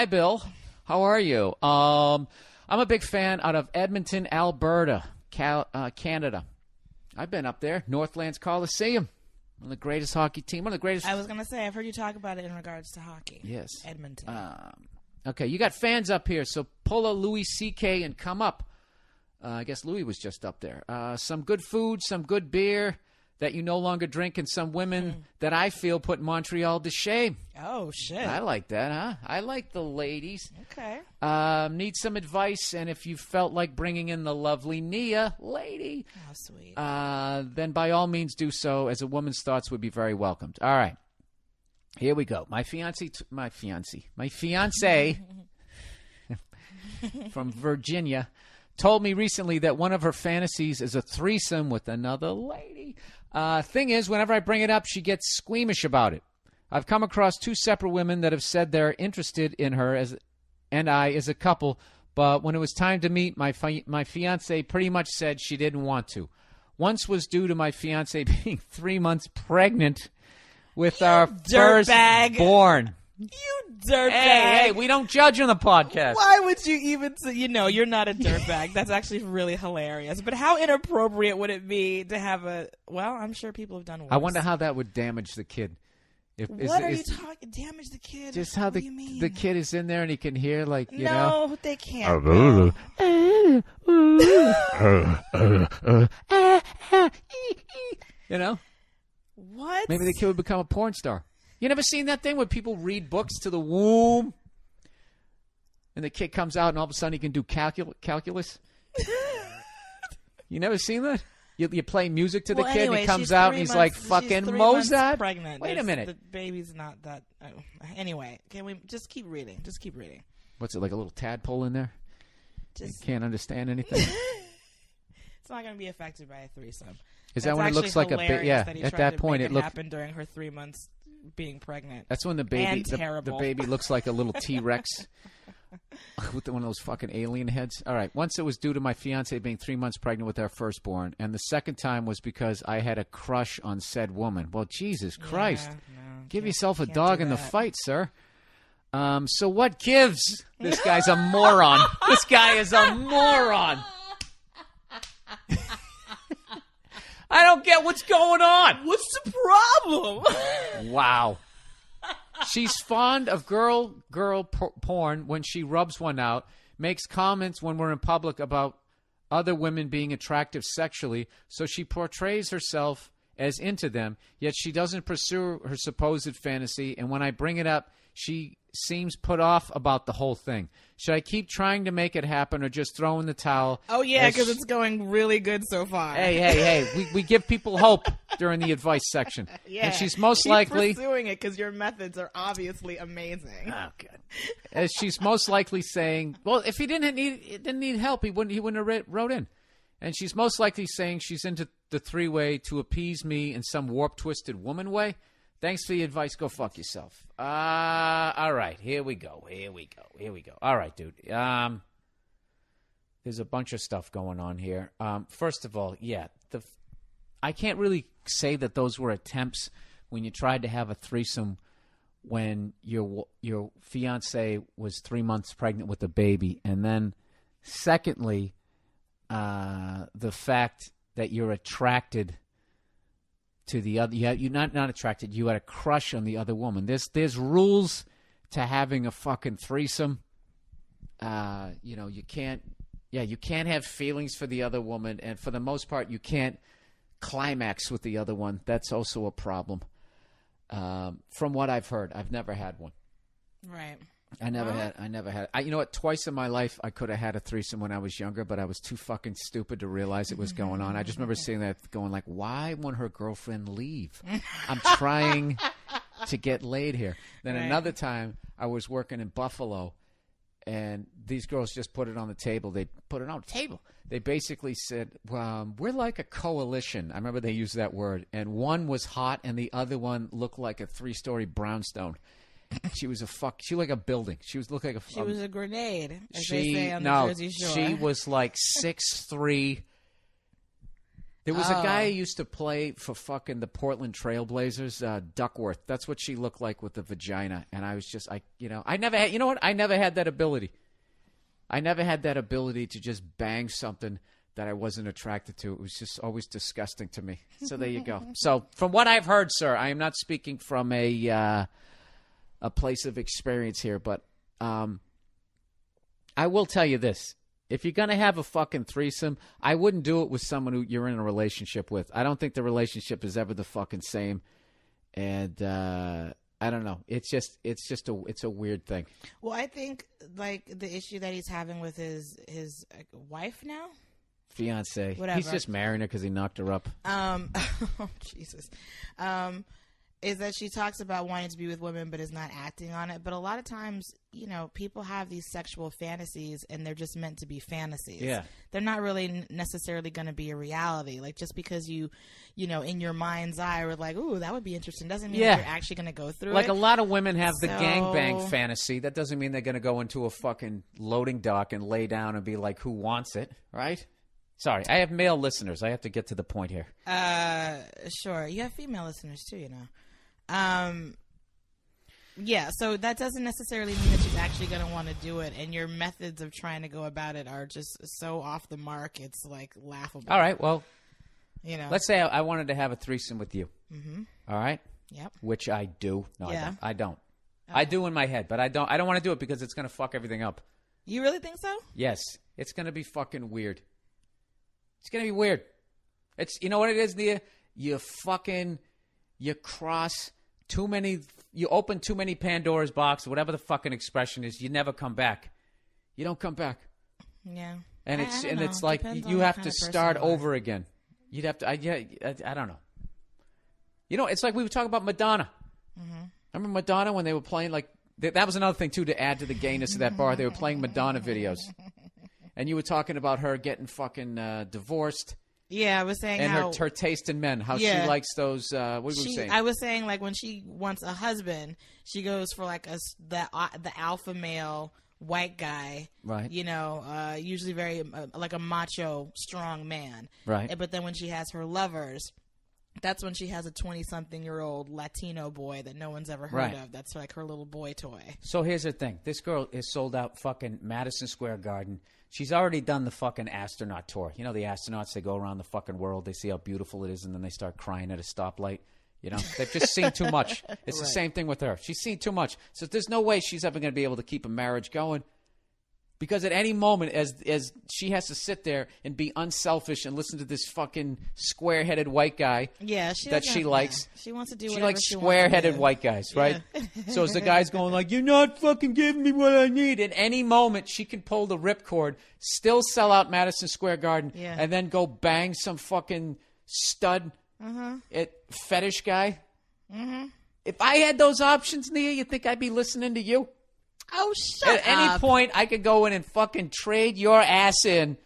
Hi, Bill. How are you? I'm a big fan out of Edmonton, Alberta, Canada. I've been up there. Northlands Coliseum. One of the greatest hockey team. One of the greatest. I was going to say, I've heard you talk about it in regards to hockey. Yes. Edmonton. Okay, you got fans up here, so pull a Louis C.K. and come up. I guess Louis was just up there. Some good food, some good beer that you no longer drink, and some women that I feel put Montreal to shame. Oh, shit. I like that, huh? I like the ladies. Okay. Need some advice, and if you felt like bringing in the lovely Nia, lady, Oh, sweet. then by all means do so, as a woman's thoughts would be very welcomed. All right. Here we go. My fiance from Virginia told me recently that one of her fantasies is a threesome with another lady. Thing is, whenever I bring it up, she gets squeamish about it. I've come across two separate women that have said they're interested in her and I as a couple, but when it was time to meet, my fiancé pretty much said she didn't want to. Once was due to my fiancé being 3 months pregnant with our firstborn. You dirtbag. Hey, we don't judge on the podcast. Why would you even say, you're not a dirtbag. That's actually really hilarious. But how inappropriate would it be to have I'm sure people have done worse. I wonder how that would damage the kid. What are you talking? Damage the kid? Just how the kid is in there and he can hear, like, you know. No, they can't. You know? What? Maybe the kid would become a porn star. You never seen that thing where people read books to the womb and the kid comes out and all of a sudden he can do calculus? You never seen that? You play music to the kid and he comes out and he's like fucking Mozart. Pregnant. Wait a minute. The baby's not that. Oh. Anyway, can we just keep reading? Just keep reading. What's it, like a little tadpole in there? You can't understand anything? It's not going to be affected by a threesome. Is that when it looks like a baby? Yeah, that at that point it happened during her 3 months being pregnant. That's when the baby looks like a little T-Rex with one of those fucking alien heads. All right. Once it was due to my fiance being 3 months pregnant with our firstborn, and the second time was because I had a crush on said woman. Well, Jesus Christ. Give yourself a dog in the fight, sir. So what gives? This guy's a moron. This guy is a moron. I don't get what's going on. What's the problem? Wow. She's fond of girl porn when she rubs one out, makes comments when we're in public about other women being attractive sexually, so she portrays herself as into them, yet she doesn't pursue her supposed fantasy, and when I bring it up, she seems put off about the whole thing. Should I keep trying to make it happen or just throw in the towel? Oh, yeah, because it's going really good so far. Hey. We give people hope during the advice section. Yeah. And she's most likely pursuing it because your methods are obviously amazing. Oh, good. As she's most likely saying, well, if he didn't need help, he wouldn't have wrote in. And she's most likely saying she's into the three-way to appease me in some warped, twisted woman way. Thanks for the advice. Go fuck yourself. All right. Here we go. All right, dude. There's a bunch of stuff going on here. First of all, yeah, I can't really say that those were attempts when you tried to have a threesome when your fiance was 3 months pregnant with a baby. And then, secondly, the fact that you're attracted to the other, you're not attracted. You had a crush on the other woman. There's rules to having a fucking threesome. You can't have feelings for the other woman, and for the most part, you can't climax with the other one. That's also a problem. From what I've heard, I've never had one. Right. I never had. You know what? Twice in my life, I could have had a threesome when I was younger, but I was too fucking stupid to realize it was going on. I just remember seeing that, going like, "Why won't her girlfriend leave? I'm trying to get laid here." Then another time, I was working in Buffalo, and these girls just put it on the table. They put it on the table. They basically said, "We're like a coalition." I remember they used that word, and one was hot, and the other one looked like a 3-story brownstone. She was she looked like a building. She was a grenade, as they say on the Jersey Shore. She was like 6'3", There was a guy who used to play for fucking the Portland Trailblazers, Duckworth. That's what she looked like with the vagina. And I was just, I never had, you know what? I never had that ability. I never had that ability to just bang something that I wasn't attracted to. It was just always disgusting to me. So there you go. So from what I've heard, sir, I am not speaking from a place of experience here, but I will tell you this. If you're going to have a fucking threesome, I wouldn't do it with someone who you're in a relationship with. I don't think the relationship is ever the fucking same. And I don't know. It's a weird thing. Well, I think like the issue that he's having with his wife now, fiance, whatever. He's just marrying her because he knocked her up. Oh, Jesus. Is that she talks about wanting to be with women but is not acting on it. But a lot of times, you know, people have these sexual fantasies and they're just meant to be fantasies. Yeah. They're not really necessarily going to be a reality. Like just because you know, in your mind's eye were like, ooh, that would be interesting, doesn't mean that you're actually going to go through like it. Like a lot of women have the gangbang fantasy. That doesn't mean they're going to go into a fucking loading dock and lay down and be like, who wants it, right? Sorry, I have male listeners. I have to get to the point here. Sure. You have female listeners too, you know. Yeah, so that doesn't necessarily mean that she's actually going to want to do it, and your methods of trying to go about it are just so off the mark, it's like laughable. All right, well, you know, let's say I wanted to have a threesome with you. Mm-hmm. All right? Yep. Which I do. No, yeah. I don't. I do in my head, but I don't want to do it because it's going to fuck everything up. You really think so? Yes. It's going to be fucking weird. It's going to be weird. It's, you know what it is, Nia? You cross too many, you open too many Pandora's box, whatever the fucking expression is, you never come back. You don't come back. Yeah. And it's like you have to start over again. You'd have to, I don't know. You know, it's like we were talking about Madonna. Mm-hmm. Remember Madonna when they were playing, like, that was another thing, too, to add to the gayness of that bar. They were playing Madonna videos. And you were talking about her getting fucking divorced. Yeah, I was saying and how... her taste in men, how she likes those... what were you saying? I was saying, like, when she wants a husband, she goes for, like, the alpha male white guy. Right. You know, usually very, like a macho, strong man. Right. But then when she has her lovers... That's when she has a 20-something-year-old Latino boy that no one's ever heard of. That's like her little boy toy. So here's the thing. This girl is sold out fucking Madison Square Garden. She's already done the fucking astronaut tour. You know the astronauts, they go around the fucking world. They see how beautiful it is, and then they start crying at a stoplight. You know, they've just seen too much. It's the same thing with her. She's seen too much. So there's no way she's ever going to be able to keep a marriage going. Because at any moment, as she has to sit there and be unselfish and listen to this fucking square-headed white guy that she likes. She wants to do whatever whatever she likes square-headed white guys, right? Yeah. So as the guy's going like, you're not fucking giving me what I need. At any moment, she can pull the ripcord, still sell out Square Garden, and then go bang some fucking stud fetish guy. Mm-hmm. If I had those options, Nia, you think I'd be listening to you? Oh, shut up. At any point, I could go in and fucking trade your ass in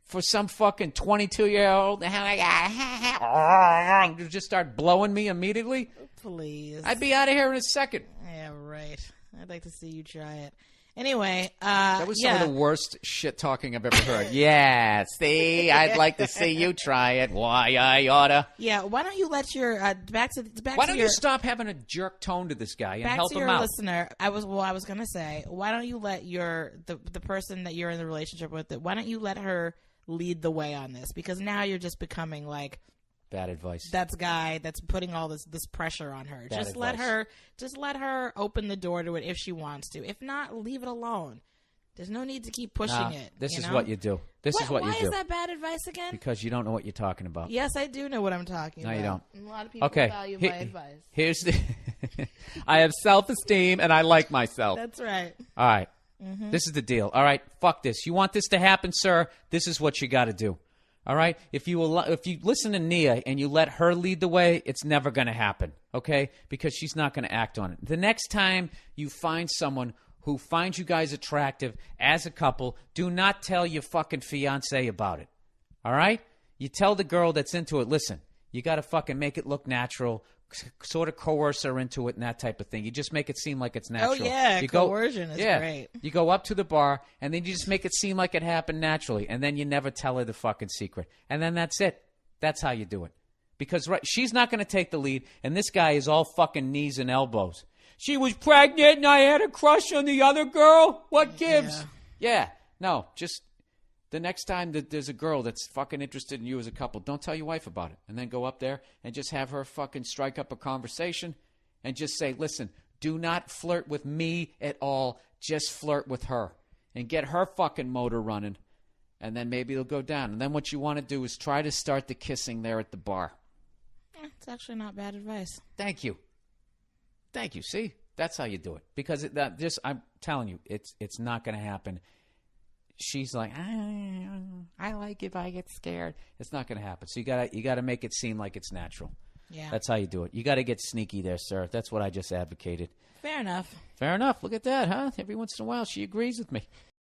for some fucking 22-year-old. Just start blowing me immediately. Please. I'd be out of here in a second. Yeah, right. I'd like to see you try it. Anyway, that was some of the worst shit talking I've ever heard. Yeah, see, I'd like to see you try it. Why I oughta. Yeah, why don't you let your why don't you stop having a jerk tone to this guy and help him out? Back to your listener, I was gonna say, why don't you let the person that you're in the relationship with, why don't you let her lead the way on this? Because now you're just becoming like. Bad advice. That's guy that's putting all this pressure on her. Just let her open the door to it if she wants to. If not, leave it alone. There's no need to keep pushing it. This is what you do. This is what you do. Why is that bad advice again? Because you don't know what you're talking about. Yes, I do know what I'm talking about. No, you don't. And a lot of people value my advice. Here's the I have self-esteem and I like myself. That's right. All right. Mm-hmm. This is the deal. All right. Fuck this. You want this to happen, sir? This is what you got to do. All right? If you listen to Nia and you let her lead the way, it's never going to happen, okay? Because she's not going to act on it. The next time you find someone who finds you guys attractive as a couple, do not tell your fucking fiancé about it, all right? You tell the girl that's into it, listen, you got to fucking make it look natural, sort of coerce her into it and that type of thing. You just make it seem like it's natural. Oh, yeah, coercion is great. You go up to the bar, and then you just make it seem like it happened naturally, and then you never tell her the fucking secret. And then that's it. That's how you do it. Because she's not going to take the lead, and this guy is all fucking knees and elbows. She was pregnant, and I had a crush on the other girl. What gives? Yeah. No, just the next time that there's a girl that's fucking interested in you as a couple, don't tell your wife about it. And then go up there and just have her fucking strike up a conversation and just say, listen, do not flirt with me at all. Just flirt with her and get her fucking motor running. And then maybe it'll go down. And then what you want to do is try to start the kissing there at the bar. It's actually not bad advice. Thank you. Thank you. See, that's how you do it. Because I'm telling you, it's not going to happen. She's like, I like if I get scared. It's not going to happen. So you gotta make it seem like it's natural. Yeah, that's how you do it. You got to get sneaky there, sir. That's what I just advocated. Fair enough. Fair enough. Look at that, huh? Every once in a while, she agrees with me.